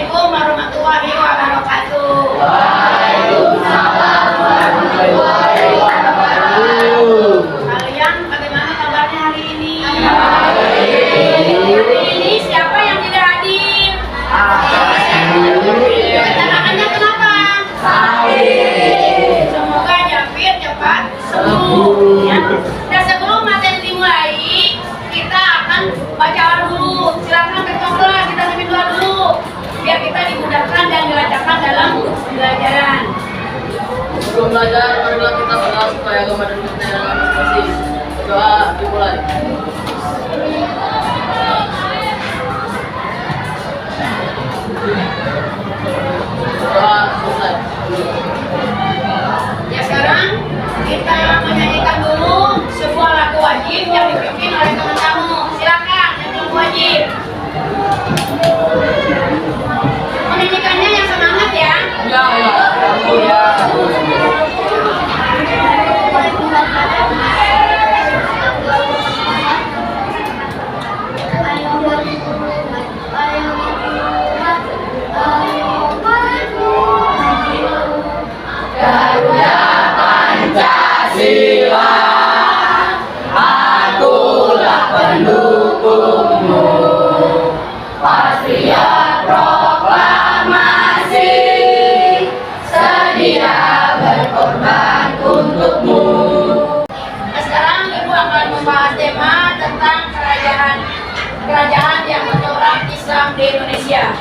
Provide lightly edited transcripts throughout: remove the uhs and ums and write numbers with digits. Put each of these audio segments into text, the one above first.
Assalamualaikum warahmatullahi wabarakatuh. Waalaikumsalam warahmatullahi wabarakatuh. Kalian bagaimana kabarnya hari ini? Baik. Hari ini siapa yang tidak hadir? Kedatangannya kenapa? Sakit. Semoga Japir cepat sembuh. Ya. Dan sebelum materi dimulai, kita akan baca dulu. Silakan bertobat, kita lebih dulu, biar kita dimudahkan dan dilancarkan dalam pembelajaran. Sebelum belajar, marilah kita berdoa supaya agama dan kita yang masing-masing. Doa dimulai. Doa selesai. Ya, sekarang kita menyanyikan dulu sebuah lagu wajib yang dipimpin oleh teman tamu. Silakan yang lagu wajib. Menyanyikannya yang semangat ya. Ya, ya. Garuda Pancasila, akulah pendukungmu. Patriot proklamasi, sedia berkorban untukmu. Nah, sekarang Ibu akan membahas tema tentang kerajaan yang menolak Islam di Indonesia.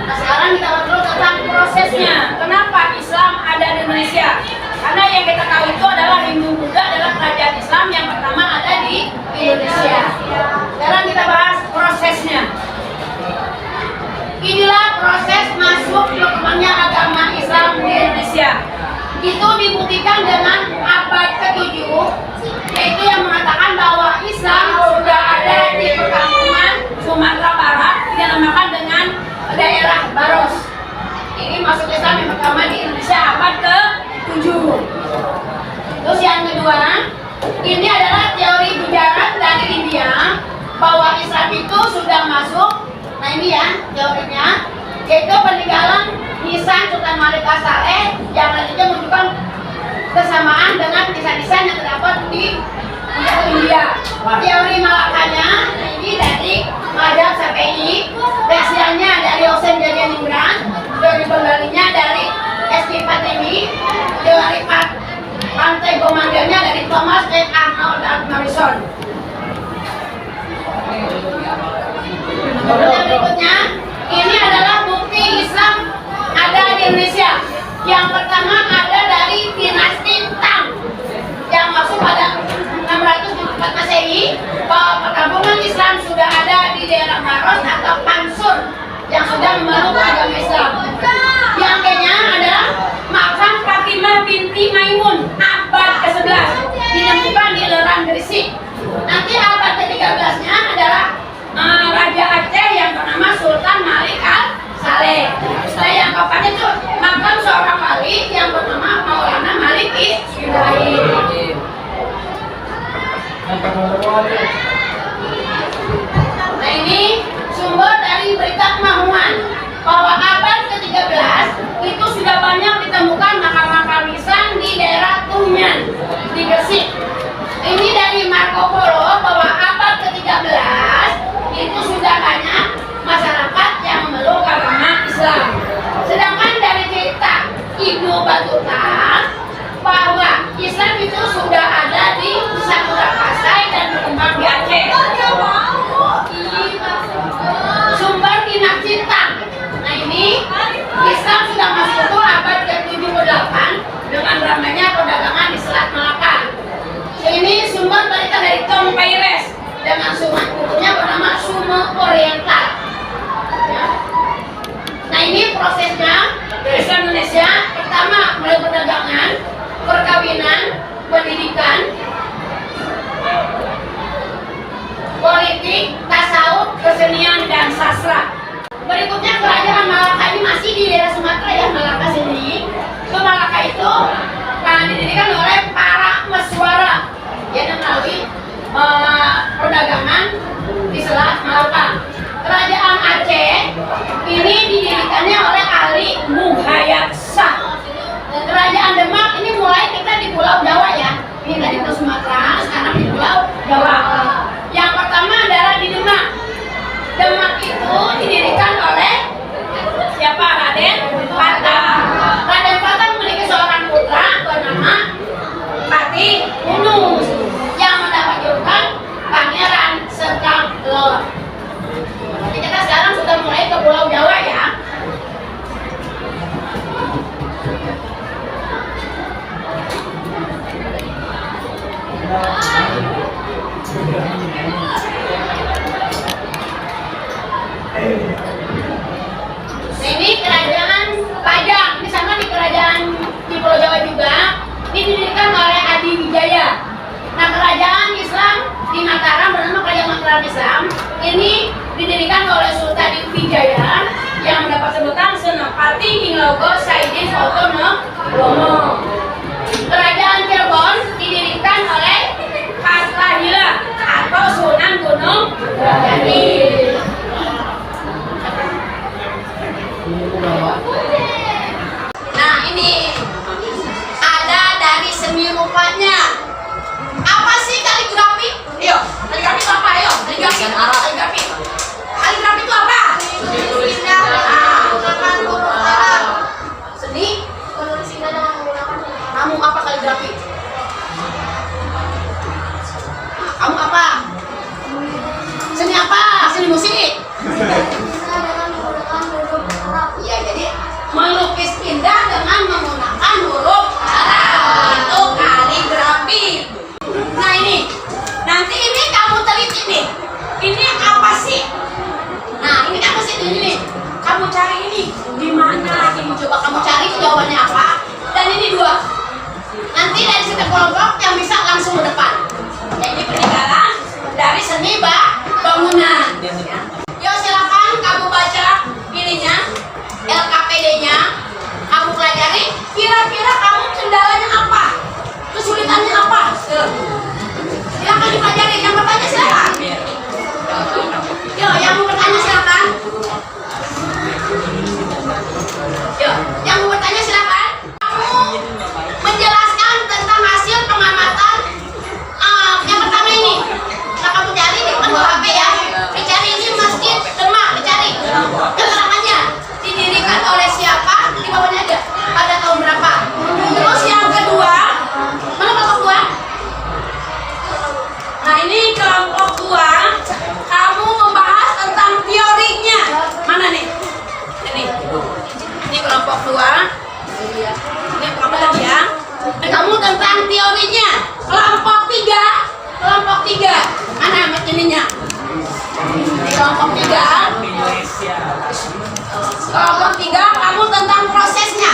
Nah, sekarang kita bahas dulu tentang prosesnya. Kenapa Islam ada di Indonesia? Karena yang kita tahu itu adalah Hindu Buddha adalah kerajaan Islam yang pertama ada di Indonesia. Sekarang kita bahas prosesnya. Inilah proses masuk berkembangnya agama Islam di Indonesia. Itu dibuktikan dengan abad ke-7, yaitu yang mengatakan bahwa Islam sudah ada di perkampungan Sumatera Barat, dinamakan dengan daerah Baros. Ini masuk Islam yang pertama di Indonesia abad ke-7. Terus yang kedua, ini adalah teori bujarat dari India bahwa Islam itu sudah masuk. Nah ini ya teorinya, yaitu peninggalan nisan Sultan Malik As-Saleh yang nantinya menunjukkan kesamaan dengan nisan-nisan yang terdapat di India. Teori Malakanya ini dari Madhab Syafi'i, Persianya dari Hussein Jayaningrat, teori Benggalinya dari S.P. Fatemi, teori Pantai Komandannya dari Thomas H. Arnold dan Morrison. Kemudian berikutnya, ini adalah bukti Islam ada di Indonesia. Yang pertama ada dari dinasti Tang yang masuk pada 674 Masehi, bahwa perkampungan Islam sudah ada di daerah Maros atau Pansur yang sudah memeluk agama Islam. Yang ketiga adalah makam Fatimah binti Maimun abad ke-11 ditemukan di Lerang Gresik. Nanti abad ke-13-nya adalah Raja Aceh yang bernama Sultan Malik As-Saleh. Nah yang keempatnya itu makam seorang wali yang bernama Maulana Malik Ibrahim. Nah ini sumber dari berita Kemahuan bahwa abad ke-13 itu sudah banyak ditemukan makam-makam Islam di daerah Tunyan di Gresik. Ini dari Marco Polo bahwa abad ke-13 itu sudah banyak masyarakat yang memeluk agama Islam. Sedangkan dari cerita Ibnu Battuta bahwa Islam itu sudah ada di Samudra Pasai dan berkembang di Aceh. Sumber Kitab Cintang. Nah ini Islam sudah masuk itu abad ke-78 dengan ramainya perdagangan di Selat Malaka. Ini sumber berita dari Tom Paires dengan sumber bukunya bernama Sumo Oriental. Ya. Nah ini prosesnya Islam Indonesia pertama mulai perdagangan, perkawinan, pendidikan, politik, tasawuf, kesenian dan sastra. Berikutnya kerajaan Malaka ini masih di daerah Sumatera ya, Malaka sendiri. Ke Malaka itu didirikan oleh para meswara yang melalui perdagangan di Selat Malaka. Kerajaan Aceh ini didirikan Jawa. Yang pertama adalah di Demak. Demak itu didirikan oleh siapa? Raden Patah. Raden Patah memiliki seorang putra bernama Patih Unus yang mendapat julukan Pangeran Sekamlor. Jadi kita sekarang sudah mulai ke Pulau Jawa ya. Ini kerajaan Pajang, di sana di kerajaan di Pulau Jawa juga didirikan oleh Adi Wijaya. Nah, kerajaan Islam di Mataram bernama Kerajaan Mataram Islam ini didirikan oleh Sultan Wijaya yang mendapat sebutan Senopati Hinglogo Saidin Otonogomo. Kerajaan Cirebon didirikan oleh Fatahila atau Sunan Gunung Jati. Nah, ini ada dari seni rupanya. Apa sih kaligrafi? Ayo, kaligrafi itu apa? Ayo, kaligrafi. Kaligrafi. Kaligrafi itu apa? Seni. Kamu apa kaligrafi? Kamu apa? Seni apa? Seni musik. Ya, jadi melukis indah dengan menggunakan huruf Arab. Itu kaligrafi. Nah, ini nanti ini kamu teliti nih. Ini apa sih? Nah, ini apa sih ini? Kamu cari ini di mana? Ini coba kamu cari jawabannya apa? Dan ini dua. Nanti dari setiap kelompok yang bisa langsung ke depan. Ya, ini peninggalan dari seni bangunan. Yuk, silakan kamu baca ininya, LKPD-nya. Kamu pelajari. Kira-kira kamu kendalanya apa? Kesulitannya apa? Silakan dipelajari. Yang bertanya silakan. Yuk, yang mau bertanya silakan. Yuk, yang mau bertanya silakan. Kamu menjelaskan tentang hasil pengamatan yang pertama ini. Nah, kamu cari di depan HP ya. Dicari ini Masjid Demak, dicari keterangannya. Didirikan oleh siapa? Di bawahnya aja. Pada tahun berapa? Terus yang kedua, mana kelompok dua? Nah, ini kelompok dua. Kamu membahas tentang teorinya. Mana nih? Ini kelompok dua. Ini kelompok tadi ya. Kamu tentang teorinya. Kelompok tiga. Kelompok tiga. Mana ininya? Ini kelompok tiga. Kelompok tiga. Kamu tentang prosesnya.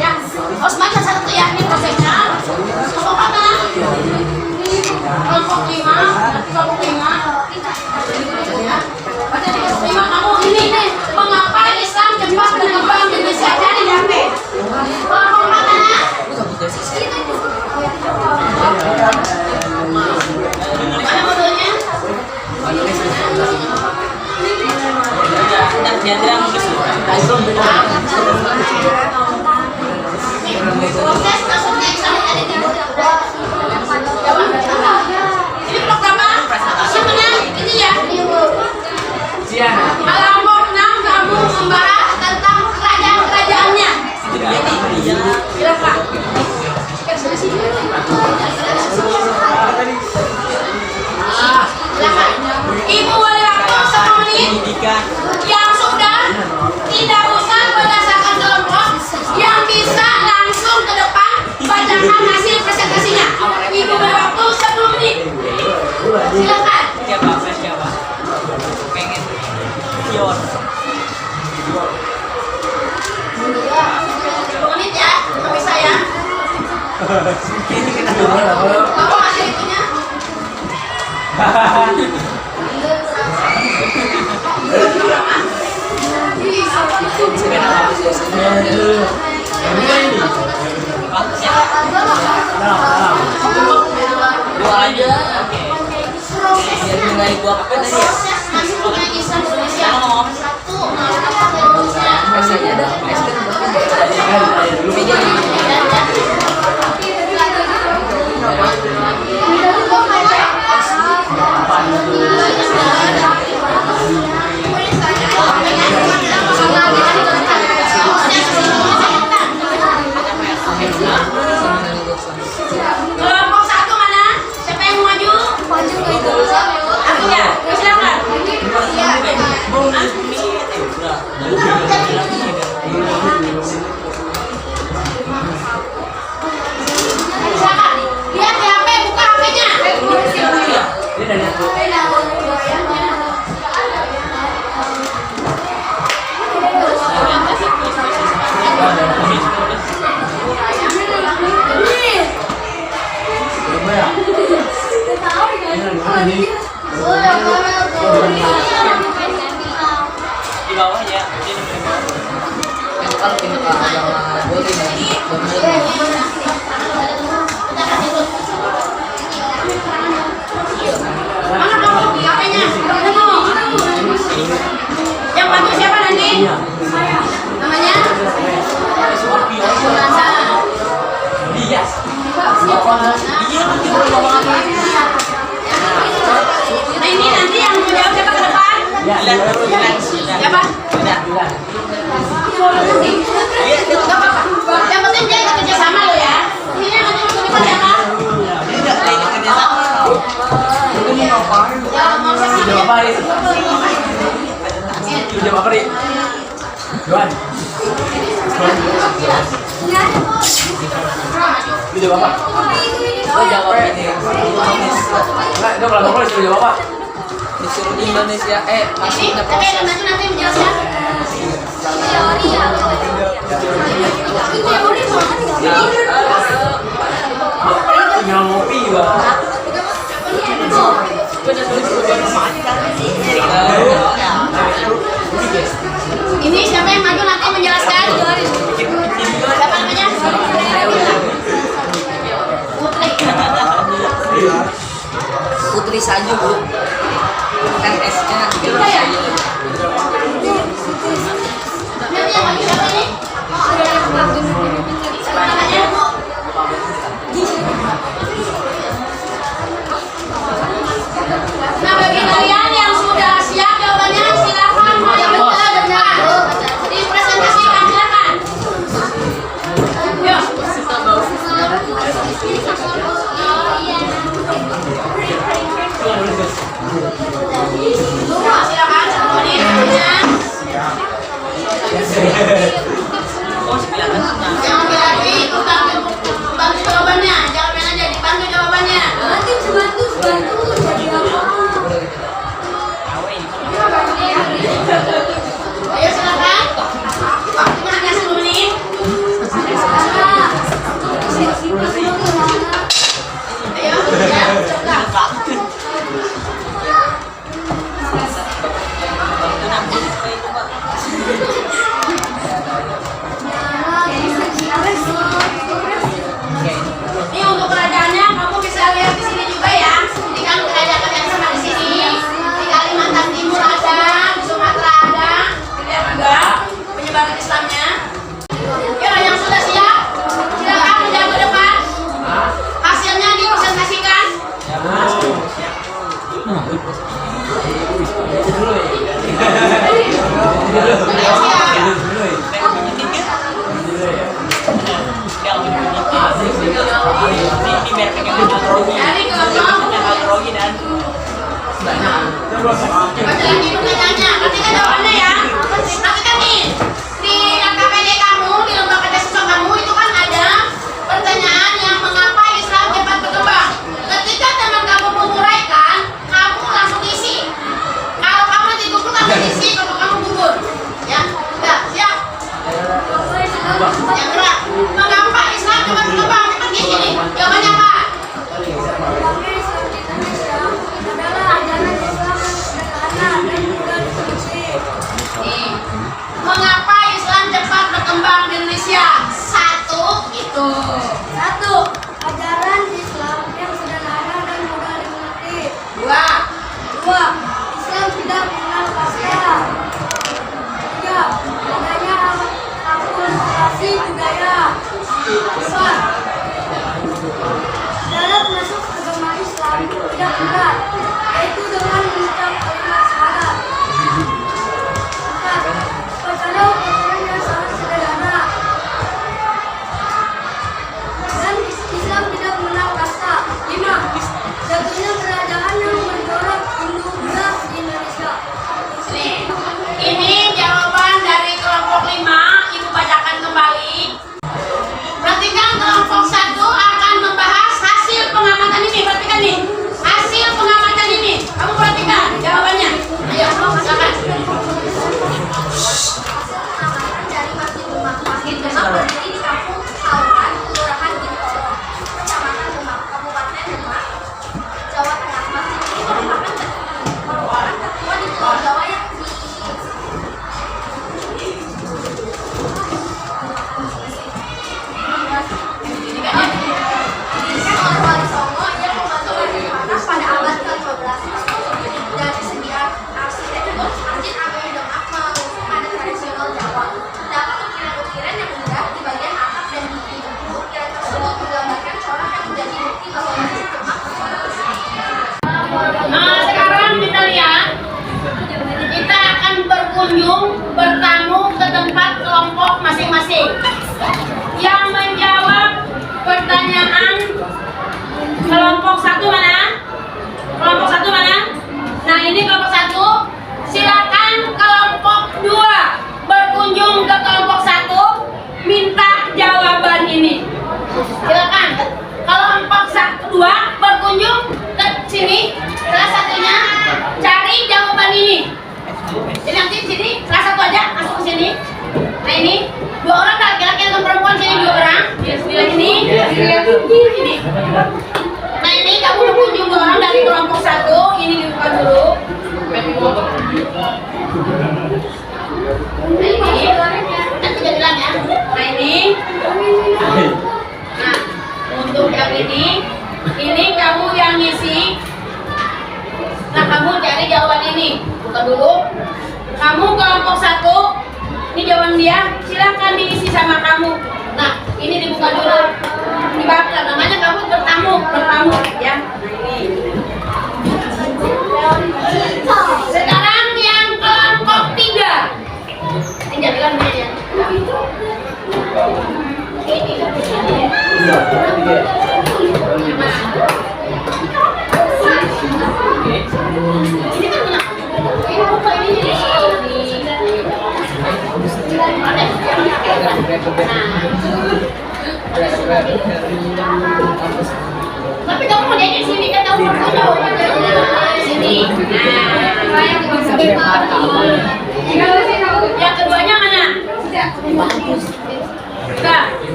Ya. Harus baca satu ya. Ini prosesnya. Kelompok mana? Kelompok lima. Kelompok lima. Baca di kelompok lima. Kamu ini nih. Mengapa Islam cepat berkembang di Indonesia? Cari di HP. Kelompok mana? Mana modelnya? Proses maksudnya Islam ada di ini program apa? Yang mana? Ini ya. Kelompok 6 kamu membahas tentang kerajaan-kerajaannya. Silakan. Silakan. Ibu boleh waktu 1 menit. Yang sudah tidak usah berdasarkan kelompok, yang bisa langsung ke depan bacakan hasil presentasinya. Ibu boleh waktu 10 menit. Silakan. Siapa? Pengen Kion. 10 menit ya, nggak bisa ya. Kamu hasil itunya. Dua aja. Oke. Biar nilai gua apa tadi ya? Proses masuknya Islam Indonesia. Satu, Biasanya ada. meja. Di bawahnya. Kalau kita ke agama boleh Mana kamu? Kakaknya? Yang bantu siapa nanti? Namanya? Sunasa. Iya. Nah ini nanti yang menjawab siapa ke depan? Siapa? Gak apa-apa. Yang penting dia ikut kerjasama lo ya. Ini yang nanti masuk depan siapa? Ya, mau siapa? Jawab apa nih? Juan. Lu jawab apa? Lu jawab ini. Enggak, itu kalau ngomong disuruh jawab apa? Disuruh Indonesia masuknya Tapi yang nanti menjelaskan. Tinggal ngopi juga. Ini siapa yang maju nanti menjelaskan? Siapa namanya? Putri. Putri Sanju, Bu. Kan S-nya nanti kita Sanju. Nanti yang maju siapa ini? Siapa namanya? Nah, bagi kalian yang sudah siap jawabannya silakan maju ke depan. Dipresentasikan silakan. Yuk. Semua silakan 1 menit waktunya. Jangan berarti itu bantu jawabannya. Jangan main aja dibantu jawabannya. Ayo silakan. Waktunya hanya 10 menit. Ayo, ya, coba. Ini untuk kerajaannya kamu bisa lihat di sini juga ya. Jadi kan kerajaan yang sama di sini. Di Kalimantan Timur ada, di Sumatera ada, dilihat juga penyebaran Islamnya. Yuk yang sudah siap, silakan menjawab ke depan. Hasilnya dipresentasikan. Ayo siap. Dari kelompok. Baca lagi pertanyaannya. Ketika jawabannya ya. Nanti kan nih di KKPD kamu, di lembaga kerja siswa kamu itu kan ada pertanyaan yang mengapa Islam cepat berkembang. Ketika teman kamu menguraikan, kamu langsung isi. Kalau kamu nanti gugur, kamu isi. Kalau kamu gugur, ya, udah siap. Yang gerak. Mengapa Islam cepat berkembang? Cepat isi nih. Jawabannya apa? berkunjung bertamu ke tempat kelompok masing-masing. Yang menjawab pertanyaan kelompok satu mana? Kelompok satu mana? Nah, ini kelompok satu. Silakan kelompok dua berkunjung ke kelompok satu, minta jawaban ini. Silakan kelompok dua berkunjung ke sini, salah satunya cari jawaban ini. Jadi nanti sini salah satu aja masuk ke sini. Nah, ini dua orang laki-laki dan perempuan, sini dua orang. Ini. Nah, ini kamu berkunjung dua orang dari kelompok satu. Ini dibuka dulu. Nah, ini nanti jadi bilang ya. Nah, ini. Nah, untuk yang ini kamu yang ngisi. Nah, kamu cari jawaban ini. Buka dulu. Kamu kelompok satu. Ini jawaban dia. Silahkan diisi sama kamu. Nah, ini dibuka dulu. Dibakar. Namanya kamu bertamu ya. Sekarang yang kelompok 3. Ini jadikan ya. Ini kan benar. Ini buka ini. Tapi kamu mau di sini kan kamu sini. Yang keduanya mana? Sudah.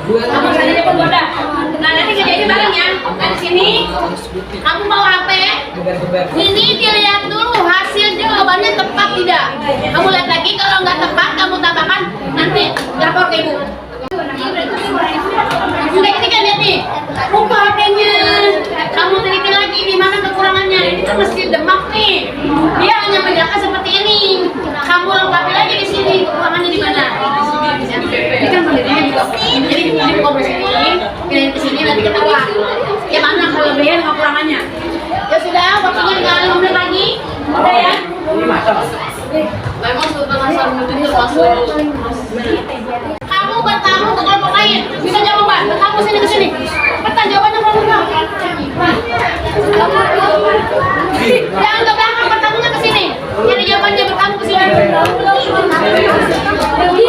Kamu saja dapat boda. Nah, nanti kerjain bareng ya. Nah, di sini kamu bawa HP. Ini dilihat dulu hasil jawabannya tepat tidak. Kamu lihat lagi, kalau nggak tepat kamu tambahkan, nanti lapor ke ibu. Sudah, ini kan lihat nih, buka HP-nya. Kamu teliti lagi di mana kekurangannya. Ini kan mesti Demak nih. Dia hanya menjelaskan seperti ini. Kamu lengkapi lagi di sini kekurangannya di mana. Ini kan penelitiannya juga. Jadi ini buka di sini, kirim ke sini, nanti ketahuan. Ya mana kelebihan kekurangannya. Ya sudah, waktunya tinggal 5 menit lagi. Udah ya. Memang sudah masuk. Kamu bertamu ke kelompok lain, bisa jawaban. Bertamu sini ke sini. Pertanyaan jawabannya kamu tahu. Jangan ke belakang, bertamunya ke sini. Jadi jawabannya bertamu ke sini.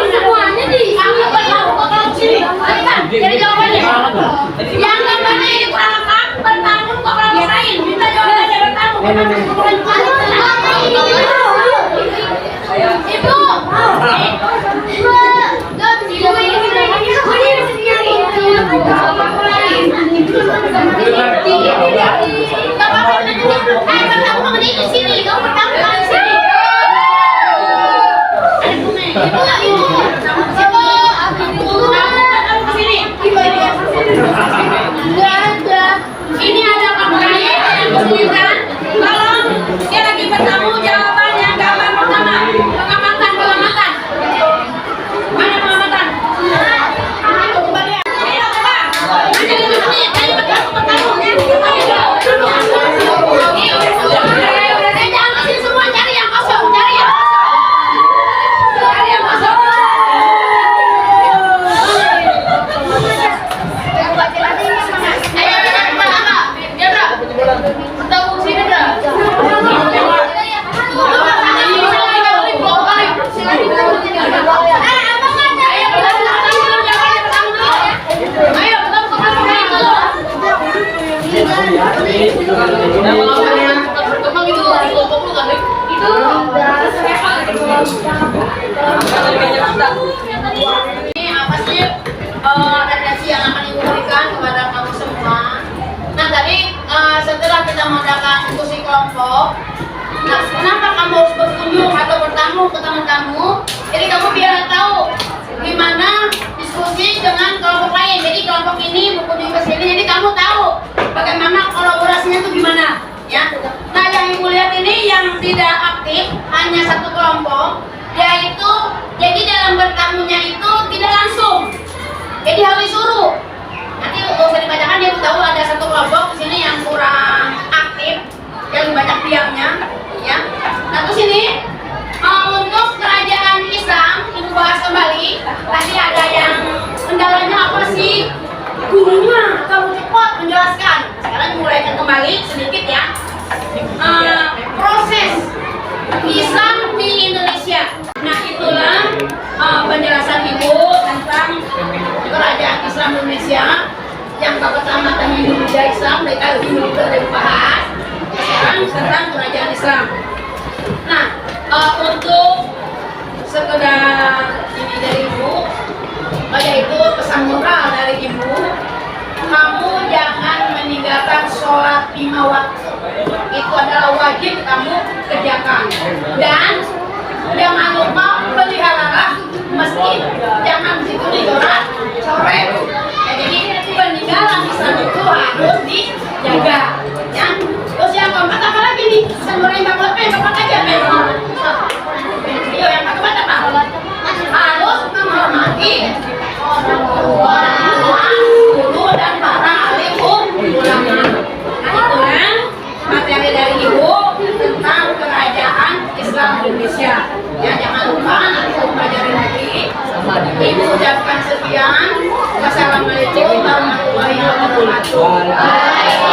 Semuanya di. Kamu bertamu ke kelompok sini. Jadi jawabannya. Yang gambarnya ini kurang lengkap, bertamu ke kelompok lain. Minta jawabannya bertamu. Ibu. Ini ada kamu lain yang kesulitan. Tolong, dia lagi bertamu jawabannya gambar pertama. Pengamatan. Mana pengamatan? Ayo coba lihat. Ayo coba. Ada 5 menit. Ayo bertamu. Jangan kasih semua, cari yang kosong. Cari yang kosong. Ayo pertama. Dia berapa? Bertamu sini berapa? Ini apa sih referensi yang akan ibu berikan kepada kamu semua? Nah, tadi setelah kita mengadakan diskusi kelompok, nah kenapa kamu harus berkunjung atau bertamu ke teman kamu? Jadi kamu biar tahu gimana diskusi dengan kelompok lain. Jadi kelompok ini berkunjung ke sini, jadi kamu tahu bagaimana kolaborasinya itu gimana, ya. Nah, yang ibu lihat ini yang tidak aktif hanya satu kelompok, yaitu jadi dalam bertamunya itu tidak langsung, jadi harus disuruh. Nanti kalau usah dibacakan, dia tahu ada satu kelompok di sini yang kurang aktif, yang banyak diamnya, ya. Nah, terus ini untuk kerajaan tadi ada yang kendalanya apa sih? Gurunya, kamu cepat menjelaskan. Sekarang dimulaikan kembali sedikit ya. Proses Islam di Indonesia. Nah itulah penjelasan Ibu tentang kerajaan Islam Indonesia. Yang pertama tentang Indonesia Islam, mereka dulu sudah dibahas. Sekarang tentang kerajaan Islam. Nah untuk sekedar ini dari Ibu, yaitu pesan moral dari Ibu, kamu jangan meninggalkan sholat 5 waktu. Itu adalah wajib kamu kerjakan. Dan jangan lupa peliharalah masjid, jangan situ didorak sore. Ya, jadi peninggalan Islam itu harus dijaga. Ya. Terus yang keempat apa lagi nih? Seluruh yang keempat aja yang keempat apa? Harus menghormati orang tua, guru dan para alim ulama. Nah itulah materi dari Ibu tentang kerajaan Islam Indonesia. Ya jangan lupa nanti Ibu pelajari lagi. Ibu ucapkan sekian. Wassalamualaikum warahmatullahi wabarakatuh.